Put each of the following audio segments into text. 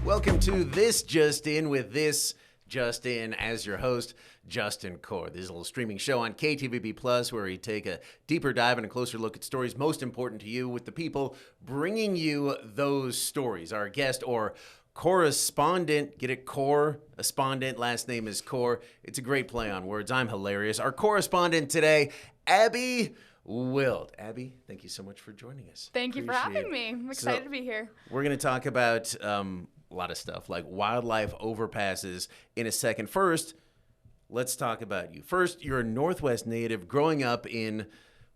Welcome to This Just In with This Just In as your host, Justin Core. This is a little streaming show on KTVB Plus where we take a deeper dive and a closer look at stories most important to you with the people bringing you those stories. Our guest or correspondent, get it, correspondent, last name is Core. It's a great play on words. I'm hilarious. Our correspondent today, Abby Wilt. Abby, thank you so much for joining us. Thank you for having me. I'm excited to be here. We're going to talk about a lot of stuff like wildlife overpasses in a second. First, let's talk about you. First, you're a Northwest native growing up in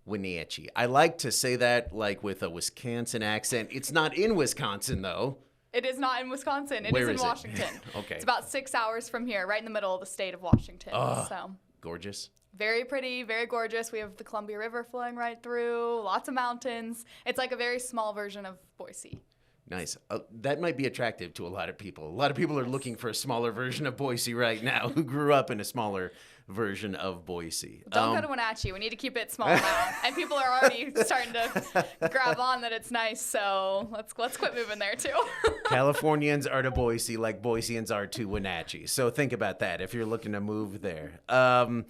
Wenatchee. I like to say that like with a Wisconsin accent. It's not in Wisconsin, though. It is not in Wisconsin. It Where is in is Washington. Okay. It's about 6 hours from here, right in the middle of the state of Washington. So Gorgeous. very pretty, very gorgeous. We have the Columbia River flowing right through, lots of mountains. It's like a very small version of Boise. Nice. That might be attractive to a lot of people. A lot of people are looking for a smaller version of Boise right now who grew up in a smaller version of Boise. Don't go to Wenatchee. We need to keep it small now. And people are already starting to grab on that it's nice, so let's quit moving there too. Californians are to Boise like Boiseans are to Wenatchee. So think about that if you're looking to move there. A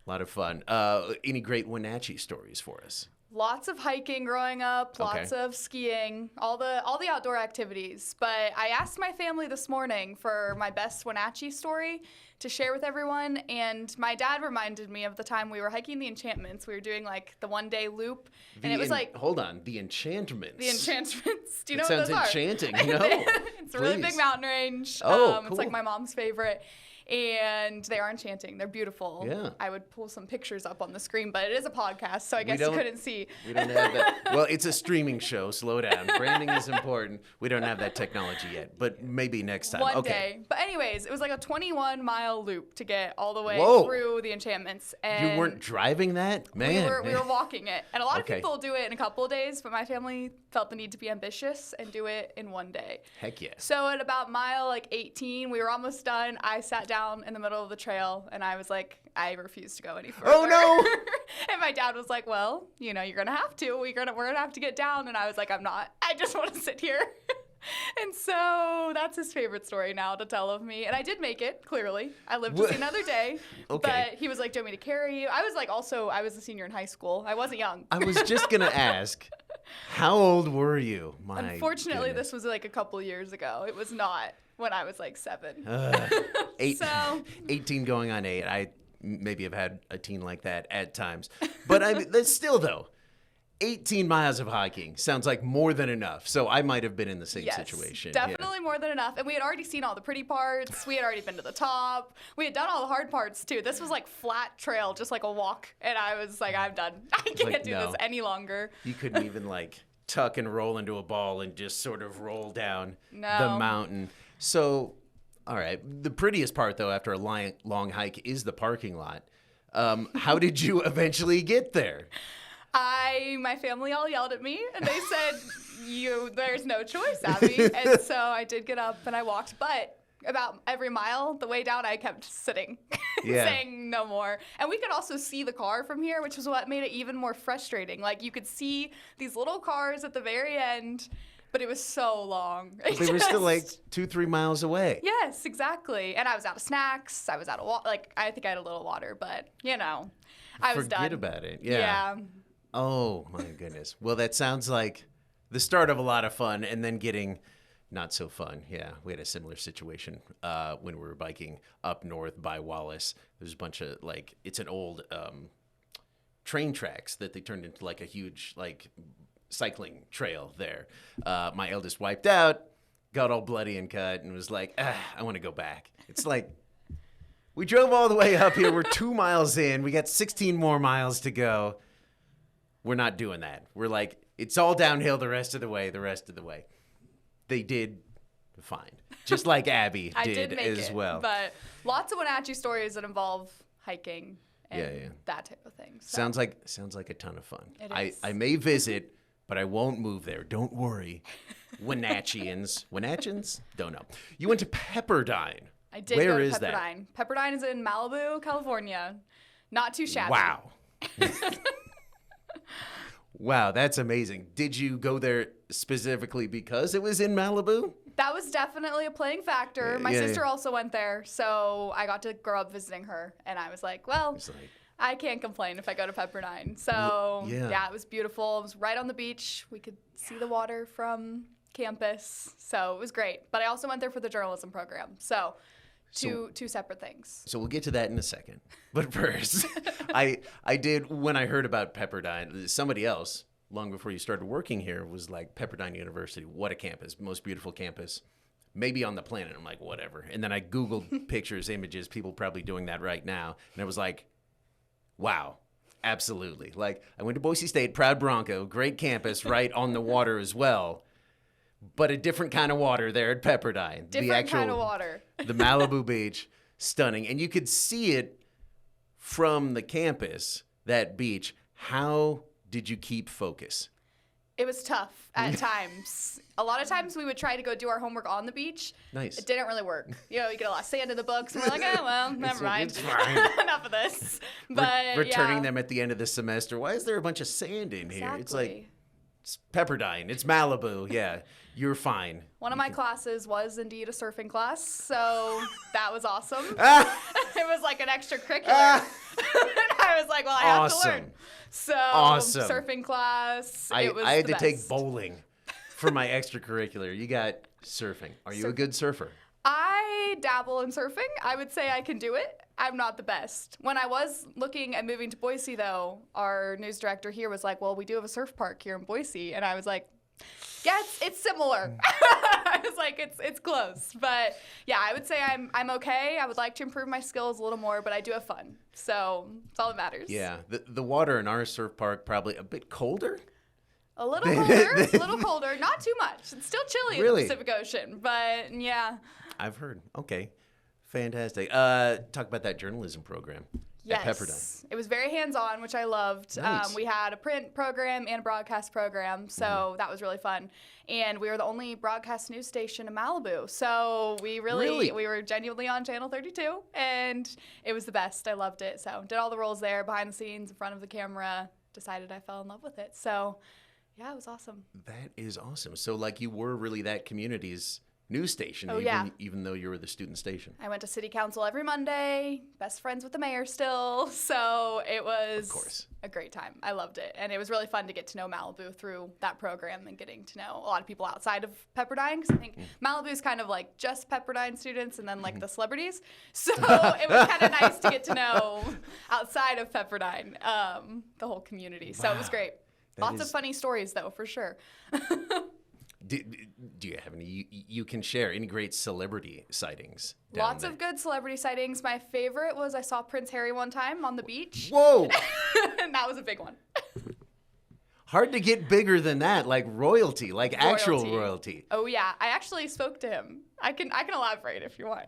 lot of fun. Any great Wenatchee stories for us? Lots of hiking growing up, lots of skiing, all the outdoor activities. But I asked my family this morning for my best Wenatchee story to share with everyone, and my dad reminded me of the time we were hiking the Enchantments. We were doing like the one-day loop, and it was like... Hold on, the Enchantments. The Enchantments. Do you know what those are? It sounds enchanting, you know? It's a really big mountain range. Cool. It's like my mom's favorite. And they are enchanting. They're beautiful. Yeah. I would pull some pictures up on the screen, but it is a podcast, so I guess you couldn't see. We don't have that. Well, it's a streaming show. Slow down. Branding is important. We don't have that technology yet, but maybe next time. One day. But anyways, it was like a 21-mile loop to get all the way through the Enchantments. And you weren't driving that? Man. We were walking it. And a lot of people do it in a couple of days, but my family felt the need to be ambitious and do it in one day. Heck yeah. So at about mile 18, we were almost done. I sat down in the middle of the trail and I was like, I refuse to go any further. Oh no. And my dad was like, well, you know, you're gonna have to. We're gonna have to get down. And I was like, I'm not. I just want to sit here. And so that's his favorite story now to tell of me. And I did make it, clearly. I lived to see another day. Okay. But he was like, do you want me to carry you? I was like, also, I was a senior in high school. I wasn't young. I was just going to ask, how old were you? Unfortunately, this was like a couple years ago. It was not when I was like 7. 18 going on 8. I maybe have had a teen like that at times. But I mean, that's still, though. 18 miles of hiking sounds like more than enough. So I might have been in the same situation. Definitely more than enough. And we had already seen all the pretty parts. We had already been to the top. We had done all the hard parts too. This was like flat trail, just like a walk. And I was like, I'm done. I can't do this any longer. You couldn't even like tuck and roll into a ball and just sort of roll down the mountain. So, all right. The prettiest part though, after a long hike is the parking lot. How did you eventually get there? My family all yelled at me and they said, there's no choice, Abby. And so I did get up and I walked, but about every mile, the way down, I kept sitting, saying no more. And we could also see the car from here, which was what made it even more frustrating. Like you could see these little cars at the very end, but it was so long. They were still like 2-3 miles away. Yes, exactly. And I was out of snacks. I was out of water. Like I think I had a little water, but you know, I was done. Forget about it. Yeah. Oh, my goodness. Well, that sounds like the start of a lot of fun and then getting not so fun. Yeah, we had a similar situation when we were biking up north by Wallace. There's a bunch of, like, it's an old train tracks that they turned into, like, a huge, like, cycling trail there. My eldest wiped out, got all bloody and cut, and was like, I want to go back. It's like, we drove all the way up here. We're 2 miles in. We got 16 more miles to go. We're not doing that. We're like, it's all downhill the rest of the way. They did fine. Just like Abby did as well. But lots of Wenatchee stories that involve hiking and that type of thing. So. Sounds like a ton of fun. It is. I may visit, but I won't move there. Don't worry. Wenatcheans. Wenatcheans? Don't know. You went to Pepperdine. I did go to Pepperdine. Pepperdine is in Malibu, California. Not too shabby. Wow. Wow, that's amazing. Did you go there specifically because it was in Malibu? That was definitely a playing factor. My sister also went there, so I got to grow up visiting her, and I was like, well, I can't complain if I go to Pepperdine. So, yeah, it was beautiful. It was right on the beach. We could see the water from campus, so it was great. But I also went there for the journalism program, so two separate things. So we'll get to that in a second. But first, I did, when I heard about Pepperdine, somebody else, long before you started working here, was like, Pepperdine University, what a campus, most beautiful campus, maybe on the planet. I'm like, whatever. And then I Googled pictures, images, people probably doing that right now. And I was like, wow, absolutely. Like, I went to Boise State, proud Bronco, great campus, right on the water as well. But a different kind of water there at Pepperdine. Different kind of water. The Malibu beach, stunning. And you could see it from the campus, that beach. How did you keep focus? It was tough at times. A lot of times we would try to go do our homework on the beach. Nice. It didn't really work. You know, you get a lot of sand in the books, and we're like, well, never mind. It's fine. Enough of this. But returning them at the end of the semester. Why is there a bunch of sand in here? It's like, it's Pepperdine. It's Malibu. Yeah, you're fine. One of my classes was indeed a surfing class, so that was awesome. It was like an extracurricular. I was like, well, I have to learn. So, surfing class. I had to take bowling for my extracurricular. You got surfing. Are you a good surfer? I dabble in surfing. I would say I can do it. I'm not the best. When I was looking at moving to Boise, though, our news director here was like, well, we do have a surf park here in Boise. And I was like, yeah, it's similar. I was like, it's close. But yeah, I would say I'm okay. I would like to improve my skills a little more, but I do have fun. So it's all that matters. Yeah. The water in our surf park probably a bit colder. A little colder. Not too much. It's still chilly in the Pacific Ocean, but yeah. I've heard. Okay. Fantastic. Talk about that journalism program. Yes. At Pepperdine. It was very hands-on, which I loved. Nice. We had a print program and a broadcast program, so that was really fun. And we were the only broadcast news station in Malibu, so we were genuinely on Channel 32, and it was the best. I loved it. So did all the roles there, behind the scenes, in front of the camera, decided I fell in love with it. So yeah, it was awesome. That is awesome. So like you were really that community's news station, even though you were the student station. I went to city council every Monday, best friends with the mayor still, so it was a great time. I loved it, and it was really fun to get to know Malibu through that program and getting to know a lot of people outside of Pepperdine, because I think Malibu is kind of like just Pepperdine students and then like the celebrities, so it was kind of nice to get to know outside of Pepperdine, the whole community, so it was great. Lots of funny stories, though, for sure. Do you have any you can share? Any great celebrity sightings? Lots of good celebrity sightings. My favorite was I saw Prince Harry one time on the beach. Whoa! And that was a big one. Hard to get bigger than that, like royalty, like actual royalty. Oh yeah, I actually spoke to him. I can elaborate if you want.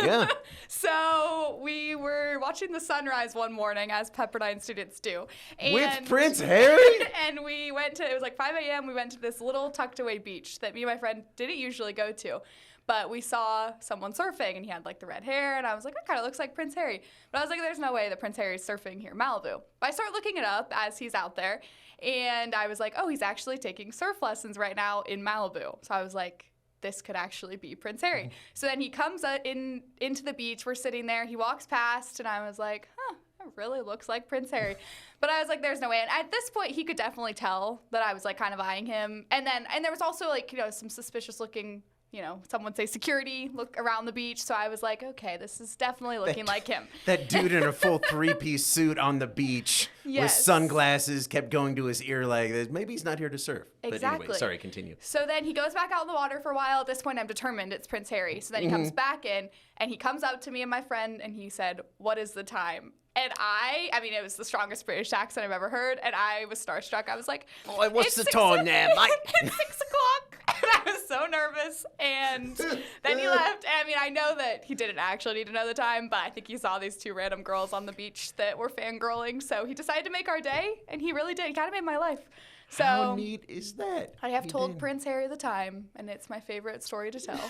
Yeah. So we were watching the sunrise one morning, as Pepperdine students do. And with Prince Harry? And we went to, it was like 5 a.m., we went to this little tucked away beach that me and my friend didn't usually go to. But we saw someone surfing, and he had like the red hair, and I was like, that kind of looks like Prince Harry. But I was like, there's no way that Prince Harry's surfing here in Malibu. But I start looking it up as he's out there, and I was like, oh, he's actually taking surf lessons right now in Malibu. So I was like, this could actually be Prince Harry. So then he comes into the beach, we're sitting there, he walks past, and I was like, huh, that really looks like Prince Harry. But I was like, there's no way. And at this point, he could definitely tell that I was like kind of eyeing him. And there was also like, you know, some suspicious looking, you know, some would say security look around the beach. So I was like, okay, this is definitely looking like him. That dude in a full three-piece suit on the beach with sunglasses kept going to his ear like, maybe he's not here to surf. Exactly. But anyway, sorry, continue. So then he goes back out in the water for a while. At this point, I'm determined it's Prince Harry. So then he comes back in, and he comes up to me and my friend, and he said, what is the time? And I mean, it was the strongest British accent I've ever heard, and I was starstruck. I was like, oh, what's the time now, mate? It's 6 o'clock. And I was so nervous. And then he left. And I mean, I know that he didn't actually need to know the time, but I think he saw these 2 random girls on the beach that were fangirling. So he decided to make our day, and he really did. He kind of made my life. So how neat is that? I have told Prince Harry the time, and it's my favorite story to tell.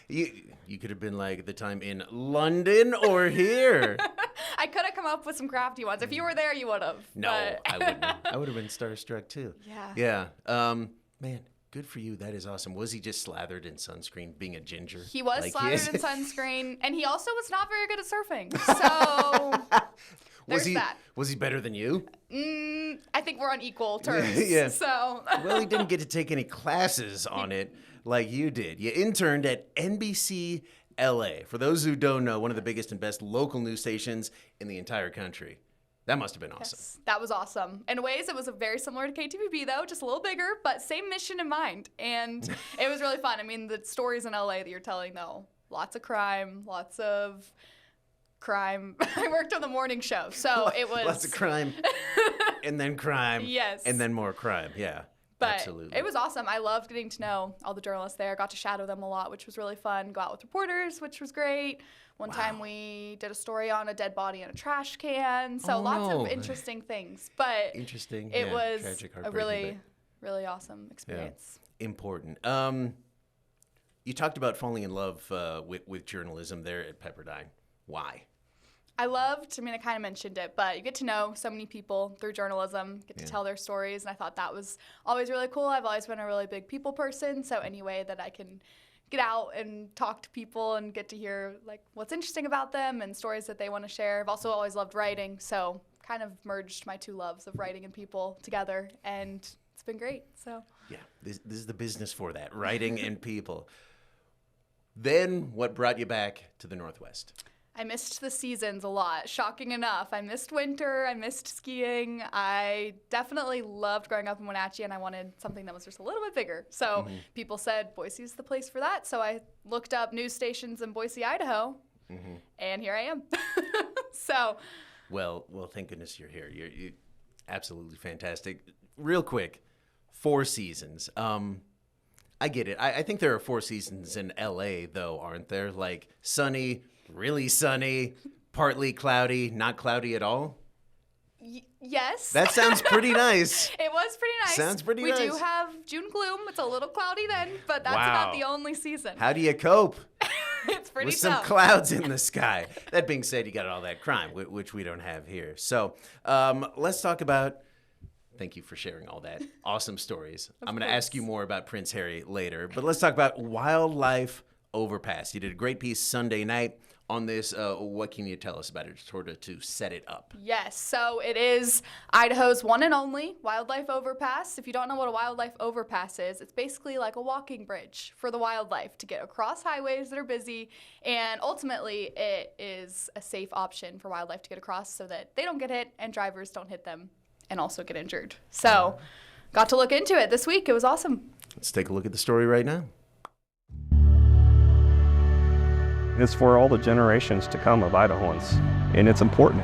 You could have been like the time in London or here. I could have come up with some crafty ones. If you were there, you would have. No, I wouldn't. I would have been starstruck too. Yeah. Yeah. Man, Good for you. That is awesome. Was he just slathered in sunscreen, being a ginger? He was like slathered in sunscreen, and he also was not very good at surfing. So Was he better than you? I think we're on equal terms. Yeah. So. Well, he didn't get to take any classes on it like you did. You interned at NBC LA. For those who don't know, one of the biggest and best local news stations in the entire country. That must have been awesome. Yes, that was awesome. In ways, it was very similar to KTVB, though, just a little bigger, but same mission in mind. And it was really fun. I mean, the stories in LA that you're telling, though, lots of crime. I worked on the morning show, so it was... Lots of crime, and then crime, yes, and then more crime, yeah. But absolutely. It was awesome. I loved getting to know all the journalists there. Got to shadow them a lot, which was really fun. Go out with reporters, which was great. One time we did a story on a dead body in a trash can. So lots of interesting things. But it was tragic, a really, really awesome experience. Yeah. Important. You talked about falling in love with journalism there at Pepperdine. Why? I kind of mentioned it, but you get to know so many people through journalism, get to tell their stories, and I thought that was always really cool. I've always been a really big people person, so any way that I can get out and talk to people and get to hear like what's interesting about them and stories that they want to share. I've also always loved writing, so kind of merged my two loves of writing and people together, and it's been great. So yeah, this is the business for that, writing and people. Then what brought you back to the Northwest? I missed the seasons a lot, shocking enough. I missed winter, I missed skiing. I definitely loved growing up in Wenatchee, and I wanted something that was just a little bit bigger. So people said Boise's the place for that. So I looked up news stations in Boise, Idaho, and here I am. So. Well, thank goodness you're here. You're absolutely fantastic. Real quick, 4 seasons. I get it. I think there are 4 seasons in LA, though, aren't there? Like sunny, really sunny, partly cloudy, not cloudy at all? Yes. That sounds pretty nice. It was pretty nice. Sounds pretty nice. We do have June gloom. It's a little cloudy then, but that's about the only season. How do you cope? It's pretty with tough. some clouds in the sky. That being said, you got all that crime, which we don't have here. So let's talk about... Thank you for sharing all that. Awesome stories. I'm going to ask you more about Prince Harry later, but let's talk about wildlife overpass. You did a great piece Sunday night on this. What can you tell us about it, sort of to set it up? Yes, so it is Idaho's one and only wildlife overpass. If you don't know what a wildlife overpass is, it's basically like a walking bridge for the wildlife to get across highways that are busy, and ultimately it is a safe option for wildlife to get across so that they don't get hit and drivers don't hit them and also get injured. So got to look into it this week. It was awesome. Let's take a look at the story right now. It's for all the generations to come of Idahoans, and it's important.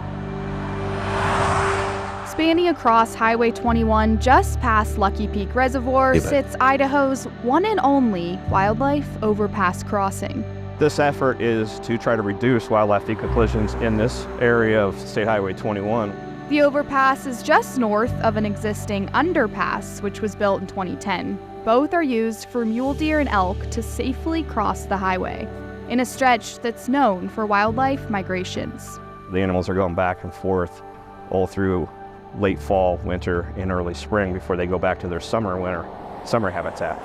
Spanning across Highway 21 just past Lucky Peak Reservoir sits Idaho's one and only wildlife overpass crossing. This effort is to try to reduce wildlife vehicle collisions in this area of State Highway 21. The overpass is just north of an existing underpass, which was built in 2010. Both are used for mule deer and elk to safely cross the highway, in a stretch that's known for wildlife migrations. The animals are going back and forth all through late fall, winter, and early spring before they go back to their summer habitat.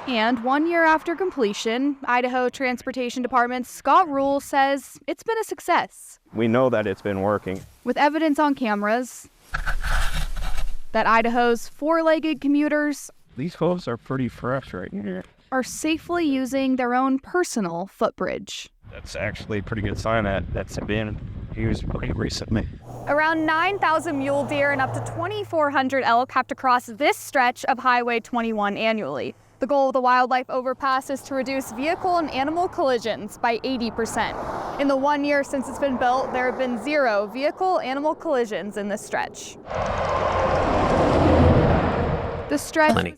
And 1 year after completion, Idaho Transportation Department's Scott Rule says it's been a success. We know that it's been working. With evidence on cameras that Idaho's 4-legged commuters, these hooves are pretty fresh right here, are safely using their own personal footbridge. That's actually a pretty good sign that's been used pretty recently. Around 9,000 mule deer and up to 2,400 elk have to cross this stretch of Highway 21 annually. The goal of the wildlife overpass is to reduce vehicle and animal collisions by 80%. In the 1 year since it's been built, there have been 0 vehicle-animal collisions in this stretch. The stretch...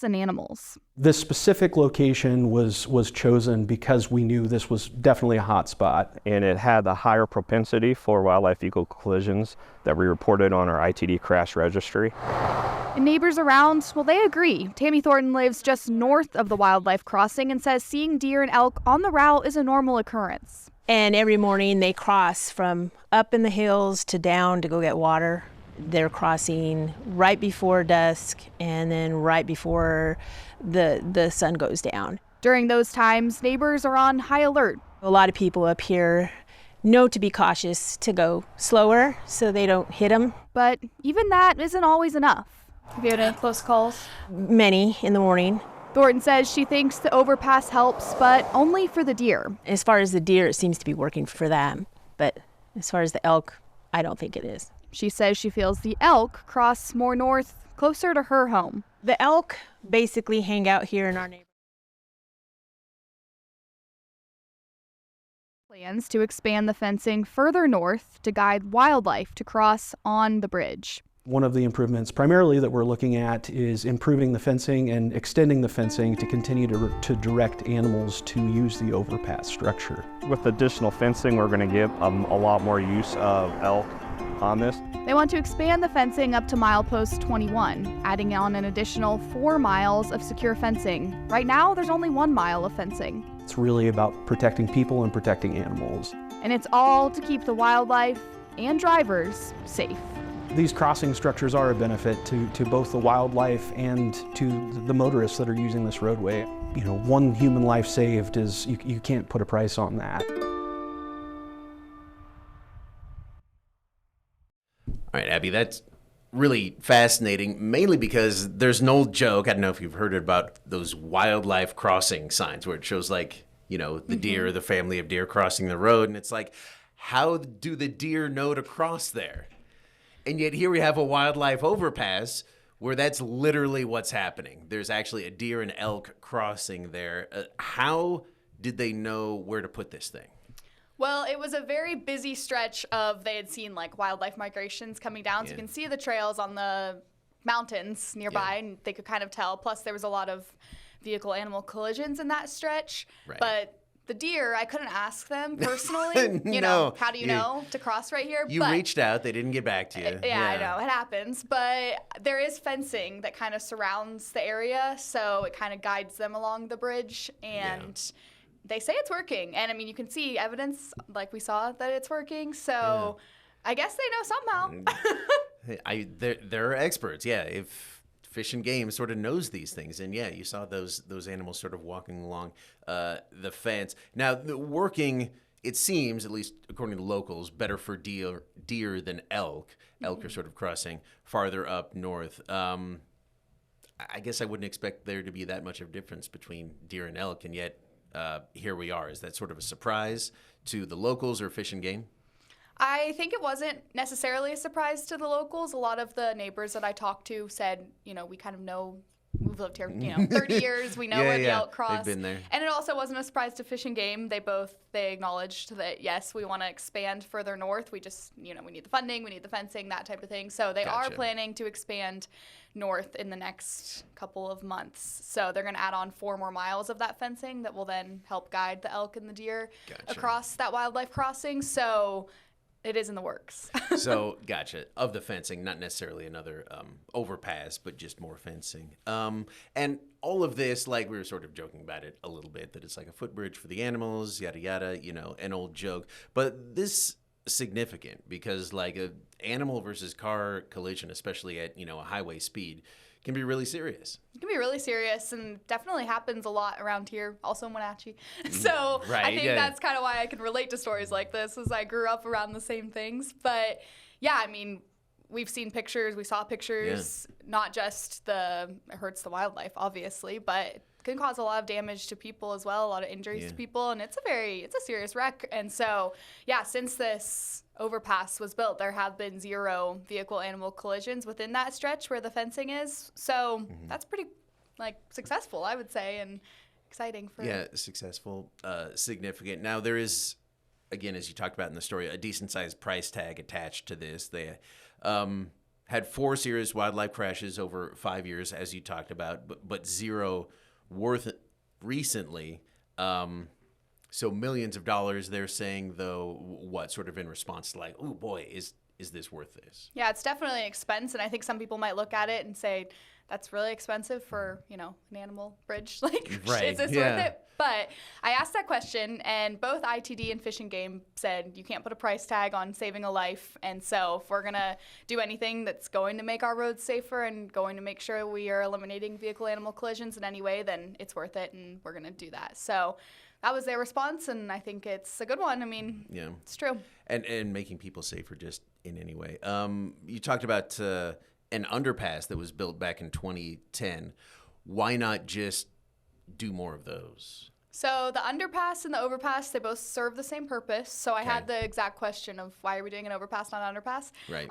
and animals. This specific location was chosen because we knew this was definitely a hot spot. And it had the higher propensity for wildlife vehicle collisions that we reported on our ITD crash registry. And neighbors around, well, they agree. Tammy Thornton lives just north of the wildlife crossing and says seeing deer and elk on the route is a normal occurrence. And every morning they cross from up in the hills to down to go get water. They're crossing right before dusk and then right before the sun goes down. During those times, neighbors are on high alert. A lot of people up here know to be cautious, to go slower so they don't hit them. But even that isn't always enough. Have you had any close calls? Many in the morning. Thornton says she thinks the overpass helps, but only for the deer. As far as the deer, it seems to be working for them. But as far as the elk, I don't think it is. She says she feels the elk cross more north, closer to her home. The elk basically hang out here in our neighborhood. Plans to expand the fencing further north to guide wildlife to cross on the bridge. One of the improvements primarily that we're looking at is improving the fencing and extending the fencing to continue to direct animals to use the overpass structure. With additional fencing, we're going to get a lot more use of elk on this. They want to expand the fencing up to milepost 21, adding on an additional 4 miles of secure fencing. Right now, there's only 1 mile of fencing. It's really about protecting people and protecting animals. And it's all to keep the wildlife and drivers safe. These crossing structures are a benefit to both the wildlife and to the motorists that are using this roadway. You know, 1 human life saved is, you can't put a price on that. All right, Abby, that's really fascinating, mainly because there's an old joke. I don't know if you've heard about those wildlife crossing signs where it shows, like, you know, the deer, the family of deer crossing the road. And it's like, how do the deer know to cross there? And yet here we have a wildlife overpass where that's literally what's happening. There's actually a deer and elk crossing there. How did they know where to put this thing? Well, it was a very busy stretch of, they had seen like wildlife migrations coming down. So you can see the trails on the mountains nearby, and they could kind of tell. Plus, there was a lot of vehicle-animal collisions in that stretch. Right. But the deer, I couldn't ask them personally. You know, how do you know to cross right here? You reached out. They didn't get back to you. Yeah, I know. It happens. But there is fencing that kind of surrounds the area, so it kind of guides them along the bridge. And they say it's working. And, I mean, you can see evidence, like we saw, that it's working. So I guess they know somehow. They're experts, if Fish and Game sort of knows these things. And, you saw those animals sort of walking along the fence. Now, working, it seems, at least according to locals, better for deer than elk. Elk are sort of crossing farther up north. I guess I wouldn't expect there to be that much of a difference between deer and elk, and yet here we are. Is that sort of a surprise to the locals or Fish and Game? I think it wasn't necessarily a surprise to the locals. A lot of the neighbors that I talked to said, you know, we kind of know, we've lived here, 30 years. We know where the elk cross. They've been there. And it also wasn't a surprise to Fish and Game. They acknowledged that, yes, we want to expand further north. We just, we need the funding, we need the fencing, that type of thing. So they are planning to expand north in the next couple of months. So they're going to add on 4 more miles of that fencing that will then help guide the elk and the deer across that wildlife crossing. So it is in the works. So, gotcha. Of the fencing, not necessarily another overpass, but just more fencing. And all of this, like we were sort of joking about it a little bit, that it's like a footbridge for the animals, yada, yada, an old joke. But this is significant because, like, a animal versus car collision, especially at, a highway speed, can be really serious. It can be really serious, and definitely happens a lot around here, also in Wenatchee. So I think that's kind of why I can relate to stories like this, as I grew up around the same things. But yeah, I mean, we've seen pictures, we saw pictures, not just it hurts the wildlife, obviously, but it can cause a lot of damage to people as well, a lot of injuries to people, and it's a serious wreck. And so, since this overpass was built, there have been 0 vehicle-animal collisions within that stretch where the fencing is. So that's pretty, successful, I would say, and exciting for... Yeah, successful, significant. Now, there is, again, as you talked about in the story, a decent-sized price tag attached to this. They had 4 serious wildlife crashes over 5 years, as you talked about, but 0 worth recently. So millions of dollars, they're saying, though, what, sort of in response to oh boy, is this worth this? Yeah, it's definitely an expense, and I think some people might look at it and say, that's really expensive for, an animal bridge. Like, Right, is this yeah. worth it? But I asked that question, and both ITD and Fish and Game said you can't put a price tag on saving a life. And so if we're going to do anything that's going to make our roads safer and going to make sure we are eliminating vehicle-animal collisions in any way, then it's worth it, and we're going to do that. So that was their response, and I think it's a good one. I mean, Yeah. it's true. And making people safer just in any way. You talked about an underpass that was built back in 2010. Why not just do more of those? So the underpass and the overpass, they both serve the same purpose. So I had the exact question of why are we doing an overpass, not an underpass? Right.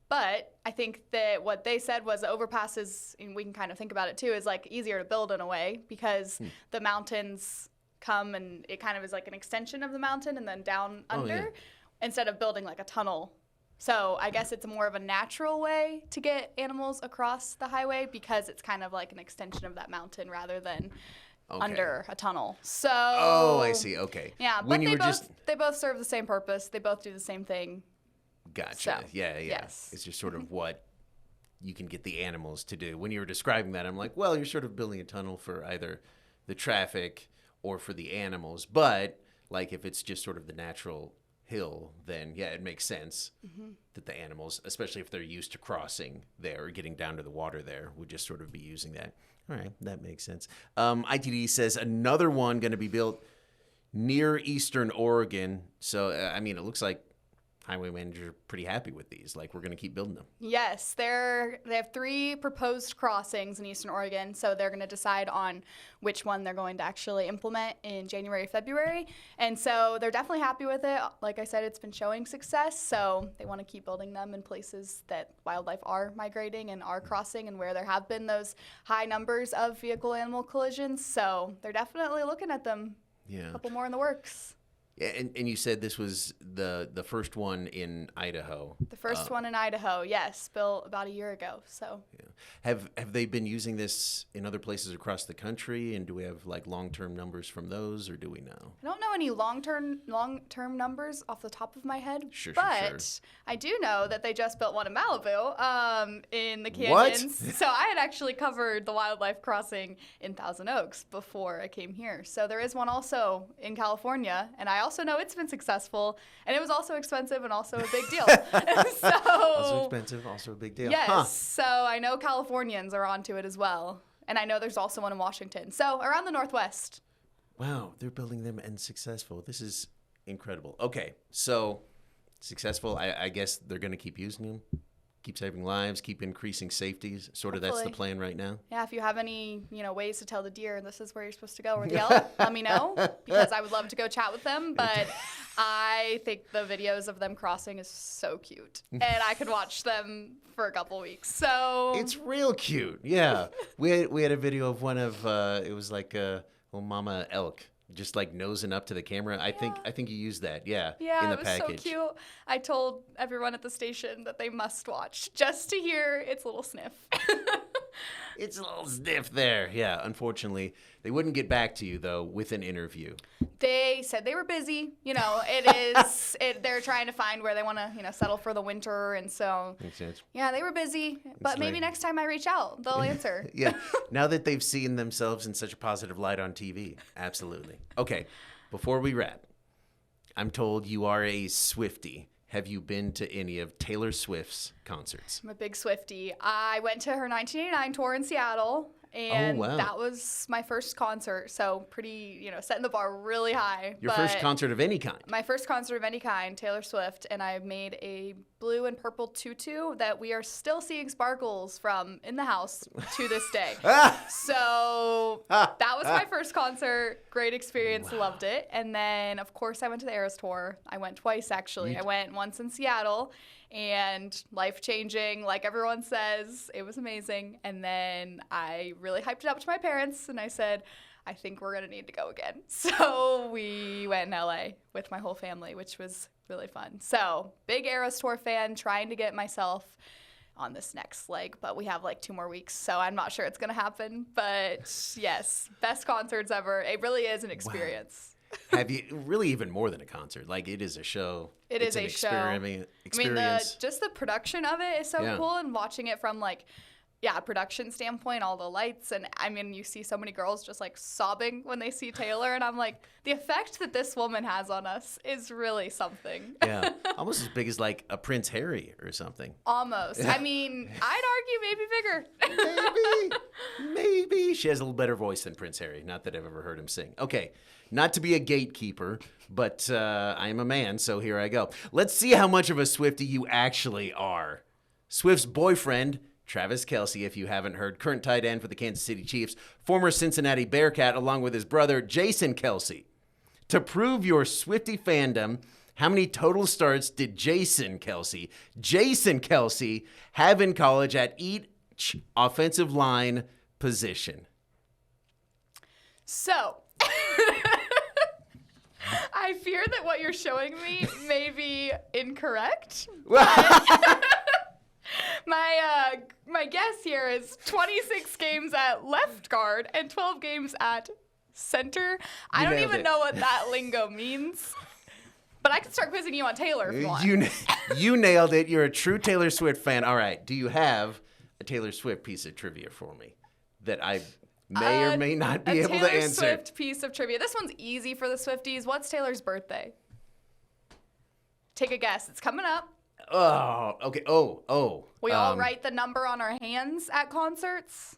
But I think that what they said was the overpass is, and we can kind of think about it too, is like easier to build in a way because the mountains come and it kind of is like an extension of the mountain and then down under instead of building like a tunnel. So I guess it's more of a natural way to get animals across the highway because it's kind of like an extension of that mountain rather than under a tunnel. So I see. Okay. Yeah, When but you they were they both serve the same purpose. They both do the same thing. Gotcha. So, Yeah. yes. It's just sort of what you can get the animals to do. When you were describing that, I'm like, well, you're sort of building a tunnel for either the traffic or for the animals. But like if it's just sort of the natural hill, then yeah, it makes sense that the animals, especially if they're used to crossing there or getting down to the water there, would just sort of be using that. All right, that makes sense. ITD says another one going to be built near Eastern Oregon. So, I mean, it looks like highway managers are pretty happy with these. Like, we're going to keep building them. Yes, they have 3 proposed crossings in Eastern Oregon, so they're going to decide on which one they're going to actually implement in January, February. And so they're definitely happy with it. Like I said, it's been showing success, so they want to keep building them in places that wildlife are migrating and are crossing and where there have been those high numbers of vehicle-animal collisions. So they're definitely looking at them. Yeah. A couple more in the works. Yeah, and you said this was the first one in Idaho. The first one in Idaho, yes, built about a year ago. So Yeah. Have they been using this in other places across the country? And do we have like long-term numbers from those, or do we know? I don't know any long-term numbers off the top of my head, Sure. but I do know that they just built one in Malibu in the What? canyons. So I had actually covered the wildlife crossing in Thousand Oaks before I came here. So there is one also in California, and I also know it's been successful, and it was also expensive and also a big deal. Also expensive, also a big deal. Yes, Huh. so I know Californians are onto it as well. And I know there's also one in Washington. So around the Northwest. Wow, they're building them and successful. This is incredible. Okay, so successful. I guess they're going to keep using them, keep saving lives, keep increasing safeties. Sort of that's the Hopefully. plan right now. Yeah, if you have any, ways to tell the deer this is where you're supposed to go or yell, let me know because I would love to go chat with them. But I think the videos of them crossing is so cute, and I could watch them for a couple weeks. So It's real cute. Yeah, we had a video of one of it was like a little mama elk just like nosing up to the camera. I think you used that. Yeah. yeah, In the it was package. so cute. I told everyone at the station that they must watch just to hear its little sniff. It's a little stiff there. Yeah. Unfortunately, they wouldn't get back to you though with an interview. They said they were busy. It is. They're trying to find where they want to, settle for the winter, and so Makes sense. yeah, they were busy. But maybe like- next time I reach out, they'll answer. Yeah. Now that they've seen themselves in such a positive light on TV. Absolutely. Okay. Before we wrap, I'm told you are a Swiftie. Have you been to any of Taylor Swift's concerts? I'm a big Swiftie. I went to her 1989 tour in Seattle, and wow. that was my first concert. So pretty, setting the bar really high. Your first But concert of any kind. My first concert of any kind, Taylor Swift, and I made a blue and purple tutu that we are still seeing sparkles from in the house to this day. So that was my first concert. Great experience, loved it. And then, of course, I went to the Eras tour. I went twice, actually. I went once in Seattle, and life-changing, like everyone says. It was amazing. And then I really hyped it up to my parents, and I said, I think we're going to need to go again. So we went in LA with my whole family, which was really fun. So big Eras Tour fan, trying to get myself on this next leg, but we have like 2 more weeks, so I'm not sure it's going to happen. But yes, best concerts ever. It really is an experience. Have you really even more than a concert? Like it is a show. It's an a show. Experience. I mean, just the production of it is so Yeah. cool, and watching it from like production standpoint, all the lights. And I mean, you see so many girls just like sobbing when they see Taylor. And I'm like, the effect that this woman has on us is really something. Yeah. Almost as big as like a Prince Harry or something. Almost. I mean, I'd argue maybe bigger. Maybe. She has a little better voice than Prince Harry. Not that I've ever heard him sing. Okay. Not to be a gatekeeper, but I am a man, so here I go. Let's see how much of a Swiftie you actually are. Swift's boyfriend, Travis Kelce, if you haven't heard, current tight end for the Kansas City Chiefs, former Cincinnati Bearcat, along with his brother, Jason Kelce. To prove your Swiftie fandom, how many total starts did Jason Kelce have in college at each offensive line position? So, I fear that what you're showing me may be incorrect. My guess here is 26 games at left guard and 12 games at center. I don't even know what that lingo means. But I can start quizzing you on Taylor if you want. You nailed it. You're a true Taylor Swift fan. All right. Do you have a Taylor Swift piece of trivia for me that I may or may not be able to answer? A Taylor Swift piece of trivia. This one's easy for the Swifties. What's Taylor's birthday? Take a guess. It's coming up. Oh, okay. Oh. We all write the number on our hands at concerts.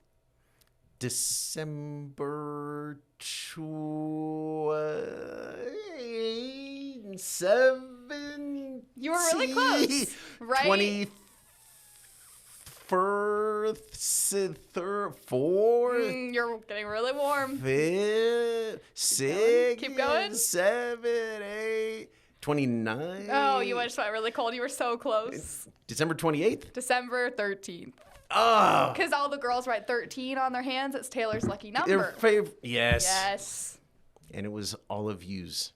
December 7. You were really close, right? 21st, 4th. You're getting really warm. 5th, 6th. Keep going. 7, 8. 29. Oh, you just went really cold. You were so close. December 28th? December 13th. Oh. Because all the girls write 13 on their hands. It's Taylor's lucky number. Their favorite. Yes. Yes. And it was all of you's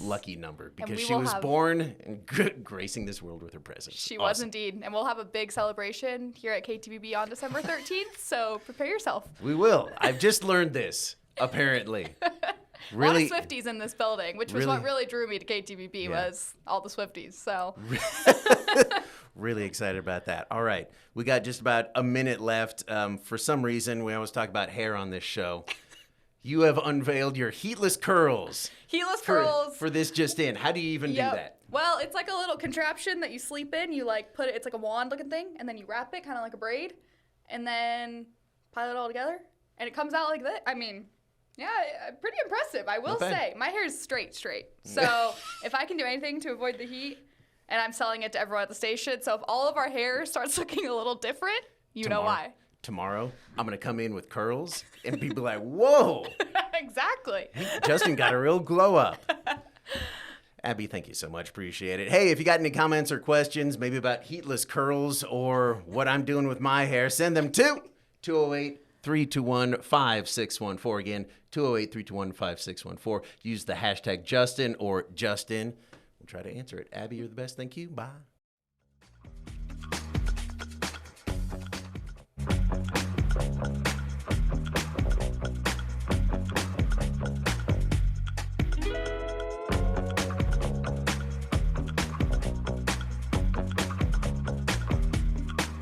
lucky number because she was born and gracing this world with her presence. She was indeed. And we'll have a big celebration here at KTVB on December 13th. So prepare yourself. We will. I've just learned this, apparently. Really, a lot of Swifties in this building, which was what really drew me to KTVB was all the Swifties. So really excited about that. All right. We got just about a minute left. For some reason, we always talk about hair on this show. You have unveiled your heatless curls. Heatless curls. For this JustIN. How do you even do that? Well, it's like a little contraption that you sleep in. You like put it, it's like a wand looking thing, and then you wrap it kind of like a braid, and then pile it all together, and it comes out like that. I mean, yeah, pretty impressive, I will say. My hair is straight. So if I can do anything to avoid the heat, and I'm selling it to everyone at the station, so if all of our hair starts looking a little different, you know why. Tomorrow, I'm going to come in with curls, and people like, whoa. Exactly. Justin got a real glow up. Abby, thank you so much. Appreciate it. Hey, if you got any comments or questions, maybe about heatless curls or what I'm doing with my hair, send them to 208-321-5614. Again, 208-321-5614. Use the hashtag JustIN or JustIN. We'll try to answer it. Abby, you're the best. Thank you. Bye.